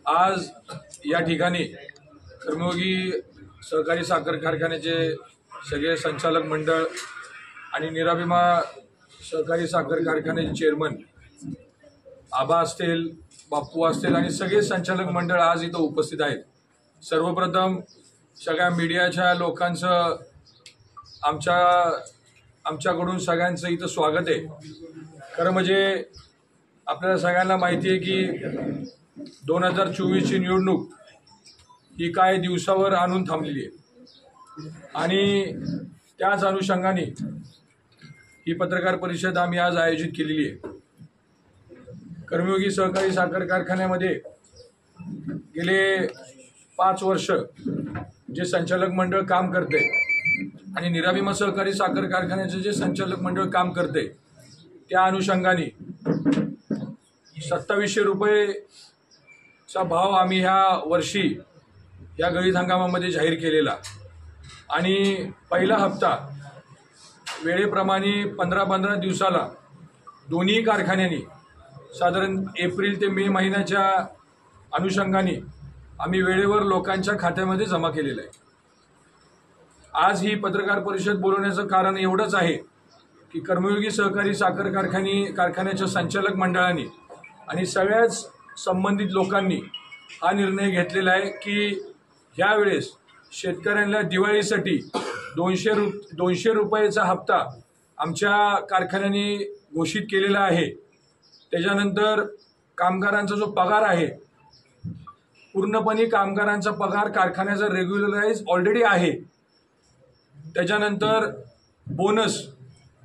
आज या ठिकाणी कर्मयोगी सहकारी साखर कारखान्याचे सगळे संचालक मंडळ आणि निराभिमा सहकारी साखर कारखान्याचे चेअरमन आबा असतील, बाप्पू असतील आणि सगळे संचालक मंडळ आज इथं उपस्थित आहेत। सर्वप्रथम सगळ्या मीडियाच्या लोकांचं आमच्याकडून सगळ्यांचं इथं स्वागत आहे। खरं म्हणजे आपल्याला सगळ्यांना माहिती आहे की 2024ची निवडणूक ही काही दिवसावर आणून थांबलेली आहे आणि त्याच अनुषंगाने ही पत्रकार परिषद आम्ही आज आयोजित केलेली आहे। कर्मयोगी सहकारी साखर कारखान्यामध्ये गेले 5 वर्ष जे संचालक मंडळ काम करते आणि निराभिमा सहकारी साखर कारखान्याचे जे संचालक मंडळ काम करते त्या अनुषंगाने 2700 रुपयेचा भाव आम्ही ह्या वर्षी या गळीत हंगामामध्ये जाहीर केलेला आणि पहिला हप्ता वेळेप्रमाणे 15-15 दिवसाला दोन्ही कारखान्यांनी साधारण एप्रिल ते मे महिन्याच्या अनुषंगाने आम्ही वेळेवर लोकांच्या खात्यामध्ये जमा केलेला आहे। आज ही पत्रकार परिषद बोलवण्याचं कारण एवढंच आहे की कर्मयोगी सहकारी साखर कारखान्याच्या संचालक मंडळाने आणि सगळ्याच संबंधित लोकांनी हा निर्णय घेतलेला आहे की यावेळेस शेतकऱ्यांना दिवाळीसाठी 200 रुपयाचा हप्ता आमच्या कारखान्याने घोषित केलेला आहे। त्याच्यानंतर कामगारांचा जो पगार आहे पूर्णपणे कामगारांचा पगार कारखान्याचा रेग्युलराइज ऑलरेडी आहे। त्याच्यानंतर बोनस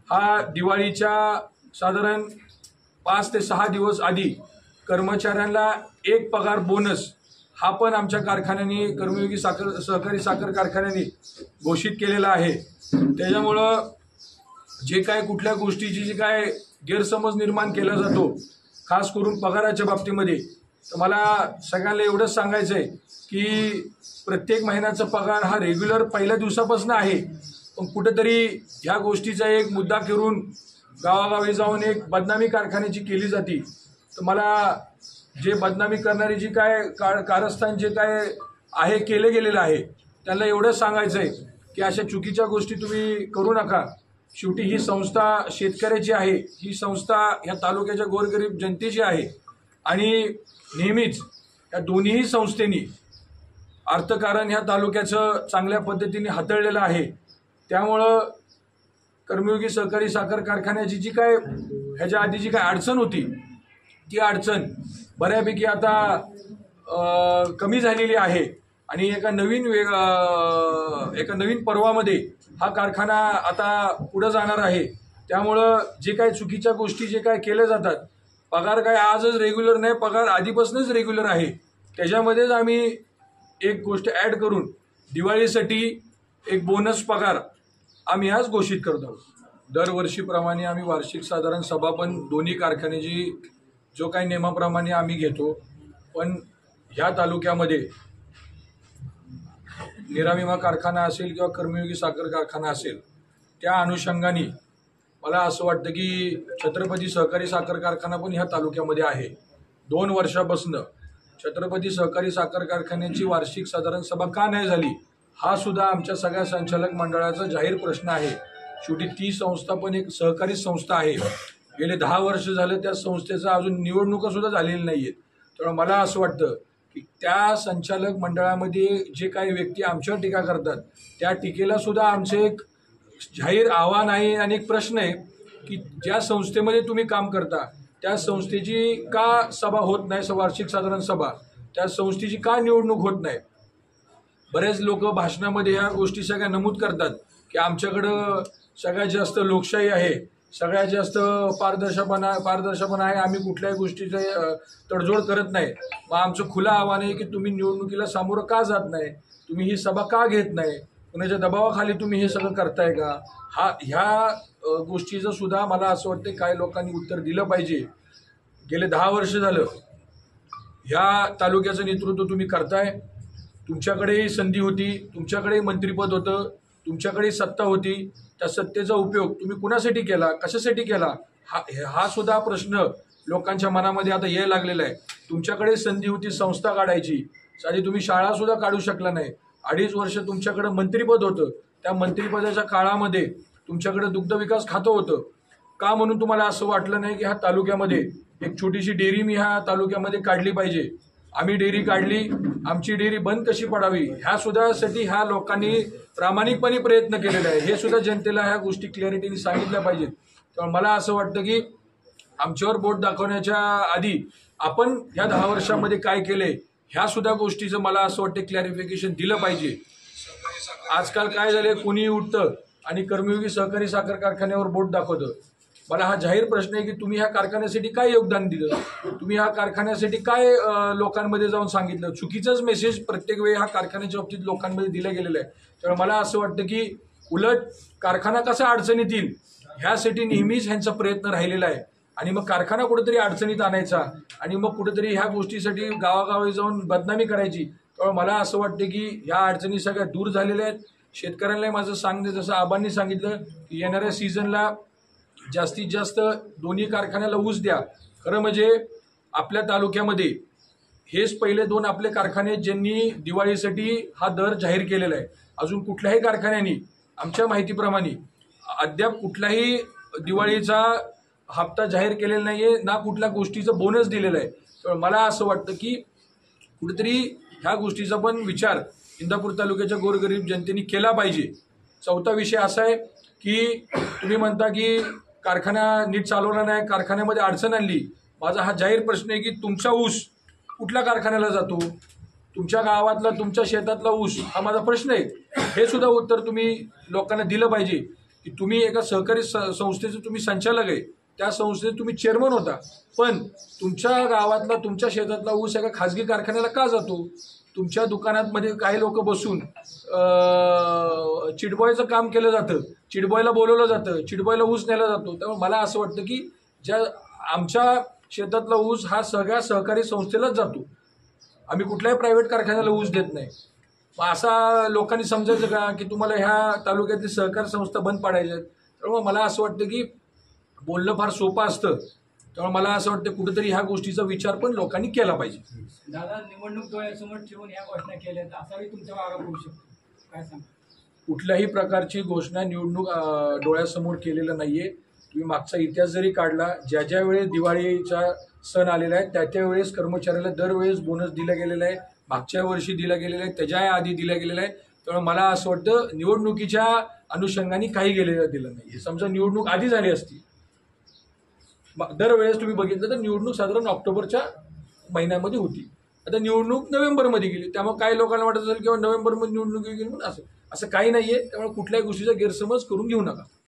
हा दिवाळीच्या साधारण 5 ते 6 दिवस आधी कर्मचाऱ्यांना एक पगार बोनस हा पण आमच्या कारखान्याने कर्मयोगी सहकारी साखर कारखान्याने घोषित केलेला आहे। त्याच्यामुळं जे काय कुठल्या गोष्टीची जी काय गैरसमज निर्माण केला जातो खास करून पगाराच्या बाबतीमध्ये, तर मला सगळ्यांना एवढंच सांगायचं आहे की प्रत्येक महिन्याचा पगार हा रेग्युलर पहिल्या दिवसापासून आहे, पण कुठेतरी ह्या गोष्टीचा एक मुद्दा करून गावागावी जाऊन एक बदनामी कारखान्याची केली जाते। तर मला जे बदनामी करणारी जी काय कारस्थान जे काय आहे केले गेलेलं आहे त्यांना एवढंच सांगायचं आहे की अशा चुकीच्या गोष्टी तुम्ही करू नका। शेवटी ही संस्था शेतकऱ्याची आहे, ही संस्था ह्या तालुक्याच्या गोरगरीब जनतेची आहे आणि नेहमीच या दोन्ही संस्थेनी अर्थकारण ह्या तालुक्याचं चांगल्या पद्धतीने हाताळलेलं आहे। त्यामुळं कर्मयोगी सहकारी साखर कारखान्याची जी काय ह्याच्या आधी जी काय अडचण होती ती अडचण बऱ्यापैकी आता कमी झालेली आहे आणि एका नवीन पर्वामध्ये हा कारखाना आता पुढे जाणार आहे। त्यामुळं जे काही चुकीच्या गोष्टी जे काय केल्या जातात, पगार काय आजच रेग्युलर नाही, पगार आधीपासूनच रेग्युलर आहे, त्याच्यामध्येच आम्ही एक गोष्ट ॲड करून दिवाळीसाठी एक बोनस पगार आम्ही आज घोषित करत आहोत। दरवर्षीप्रमाणे आम्ही वार्षिक साधारण सभा पण दोन्ही कारखान्याची जो काही नियमाप्रमाणे आम्ही घेतो, पण ह्या तालुक्यामध्ये निराभिमा कारखाना असेल किंवा कर्मयोगी साखर कारखाना असेल त्या अनुषंगाने मला असं वाटतं की छत्रपती सहकारी साखर कारखाना पण ह्या तालुक्यामध्ये आहे। 2 वर्षापासून छत्रपती सहकारी साखर कारखान्याची वार्षिक साधारण सभा का नाही झाली हा सुद्धा आमच्या सगळ्या संचालक मंडळाचा जाहीर प्रश्न आहे। शेवटी ती संस्था पण एक सहकारी संस्था आहे, गेले 10 वर्ष झालं त्या संस्थेचं अजून निवडणुका सुद्धा झालेल्या नाही आहेत। त्यामुळे मला असं वाटतं की त्या संचालक मंडळामध्ये जे काही व्यक्ती आमच्यावर टीका करतात त्या टीकेला सुद्धा आमचे एक जाहीर आव्हान आहे आणि एक प्रश्न आहे की ज्या संस्थेमध्ये तुम्ही काम करता त्या संस्थेची का सभा होत नाही, वार्षिक साधारण सभा, त्या संस्थेची का निवडणूक होत नाही। बरेच लोक भाषणामध्ये ह्या गोष्टी सगळ्या नमूद करतात की आमच्याकडं सगळ्यात जास्त लोकशाही आहे, सगळ्यात जास्त पारदर्शकपणा आहे, आम्ही कुठल्याही गोष्टीचं तडजोड करत नाही। मग आमचं खुलं आव्हान आहे की तुम्ही निवडणुकीला सामोरं का जात नाही, तुम्ही ही सभा का घेत नाही, कुणाच्या दबावाखाली तुम्ही हे सगळं करताय का, ह्या गोष्टीचं सुद्धा मला असं वाटतं काही लोकांनी उत्तर दिलं पाहिजे। गेले 10 वर्ष झालं ह्या तालुक्याचं नेतृत्व तुम्ही करताय, तुमच्याकडेही संधी होती, तुमच्याकडेही मंत्रिपद होतं, तुमच्याकडे सत्ता होती, त्या सत्तेचा उपयोग तुम्ही कुणासाठी केला, कशासाठी केला, हा सुद्धा प्रश्न लोकांच्या मनामध्ये आता यायला लागलेला आहे। तुमच्याकडे संधी होती संस्था काढायची, साधी तुम्ही शाळा सुद्धा काढू शकला नाही. 2.5 वर्ष तुमच्याकडे मंत्रिपद होतं. त्या मंत्रिपदाच्या काळामध्ये तुमच्याकडे दुग्ध विकास खातं होतं. का म्हणून तुम्हाला असं वाटलं नाही की ह्या तालुक्यामध्ये एक छोटीशी डेअरी मी ह्या तालुक्यामध्ये काढली पाहिजे? आम्ही डेअरी काढली, आमची डेअरी बंद कशी पडावी ह्या सुद्धासाठी ह्या लोकांनी प्रामाणिकपणे प्रयत्न केलेले आहे. हे सुद्धा जनतेला ह्या गोष्टी क्लॅरिटीने सांगितल्या पाहिजेत. त्यामुळे मला असं वाटतं की आमच्यावर बोट दाखवण्याच्या आधी आपण ह्या 10 वर्षामध्ये काय केलंय ह्या सुद्धा गोष्टीचं मला असं वाटतं क्लॅरिफिकेशन दिलं पाहिजे. आजकाल काय झालंय, कुणी उठतं आणि कर्मयोगी सहकारी साखर कारखान्यावर बोट दाखवतं. मला हा जाहीर प्रश्न आहे की तुम्ही ह्या कारखान्यासाठी काय योगदान दिलं? तुम्ही ह्या कारखान्यासाठी काय लोकांमध्ये जाऊन सांगितलं? चुकीचंच मेसेज प्रत्येक वेळी ह्या कारखान्याच्या बाबतीत लोकांमध्ये दिलं गेलेलं आहे. त्यामुळे मला असं वाटतं की उलट कारखाना कसा अडचणीत येईल ह्यासाठी नेहमीच ह्यांचा प्रयत्न राहिलेला आहे. आणि मग कारखाना कुठेतरी अडचणीत आणायचा आणि मग कुठेतरी ह्या गोष्टीसाठी गावागावी जाऊन बदनामी करायची. त्यामुळे मला असं वाटतं की ह्या अडचणी सगळ्या दूर झालेल्या आहेत. शेतकऱ्यांना माझं सांगणं, जसं आबांनी सांगितलं की येणाऱ्या सीझनला जास्तीत जास्त दोन्ही कारखान्याला ऊस द्या. खरं म्हणजे आपल्या तालुक्यामध्ये हेच पहिले 2 आपले कारखाने ज्यांनी दिवाळीसाठी हा दर जाहीर केलेला आहे. अजून कुठल्याही कारखान्याने आमच्या माहितीप्रमाणे अद्याप कुठलाही दिवाळीचा हप्ता जाहीर केलेला नाहीये, ना कुठल्या गोष्टीचं बोनस दिलेलं आहे. तर मला असं वाटतं की कुठेतरी ह्या गोष्टीचा पण विचार इंदापूर तालुक्याच्या गोरगरीब जनतेने केला पाहिजे. चौथा विषय असा आहे की तुम्ही म्हणता की कारखाना नीट चालवला नाही, कारखान्यामध्ये अडचण आणली. माझा हा जाहीर प्रश्न आहे की तुमचा ऊस कुठल्या कारखान्याला जातो? तुमच्या गावातला, तुमच्या शेतातला ऊस हा माझा प्रश्न आहे. हे सुद्धा उत्तर तुम्ही लोकांना दिलं पाहिजे की तुम्ही एका सहकारी संस्थेचे तुम्ही संचालक आहे, त्या संस्थेत तुम्ही चेअरमन होता, पण तुमच्या गावातला, तुमच्या शेतातला ऊस एका खाजगी कारखान्याला का जातो? तुमच्या दुकानामध्ये काही लोक बसून चिडबॉयचं काम केलं जातं, चिडबॉयला बोलवलं जातं, चिडबॉयला ऊस नेला जातो. त्यामुळे मला असं वाटतं की आमच्या शेतातला ऊस हा सगळ्या सहकारी संस्थेलाच जातो. आम्ही कुठल्याही प्रायव्हेट कारखान्याला ऊस देत नाही. मग असा लोकांनी समजायचं का की तुम्हाला ह्या तालुक्यातली सहकार संस्था बंद पाडायच्या आहेत? त्यामुळे मला असं वाटतं की बोलणं फार सोपं असतं. त्यामुळे मला असं वाटतं कुठेतरी ह्या गोष्टीचा विचार पण लोकांनी केला पाहिजे. दादा, निवडणूक डोळ्यासमोर ठेवून ह्या घोषणा केल्या असाही तुमचा आरोप होऊ शकतो, काय सांगा? कुठल्याही प्रकारची घोषणा निवडणूक डोळ्यासमोर केलेलं नाहीये. तुम्ही मागचा इतिहास जरी काढला, ज्या ज्या वेळेस दिवाळीचा सण आलेला आहे त्या त्यावेळेस कर्मचाऱ्याला दरवेळेस बोनस दिला गेलेला आहे. मागच्या वर्षी दिला गेलेला आहे, त्याच्या आधी दिला गेलेला आहे. त्यामुळे मला असं वाटतं निवडणुकीच्या अनुषंगाने काही दिलं नाही. समजा निवडणूक आधी झाली असती, दरवेळेस तुम्ही बघितलं तर निवडणूक साधारण ऑक्टोबरच्या महिन्यामध्ये होती. आता निवडणूक नोव्हेंबरमध्ये गेली. त्यामुळे काही लोकांना वाटत असेल किंवा नोव्हेंबरमध्ये निवडणूक गेली म्हणून असं काही नाहीये. त्यामुळे कुठल्याही गोष्टीचा गैरसमज करून घेऊ नका.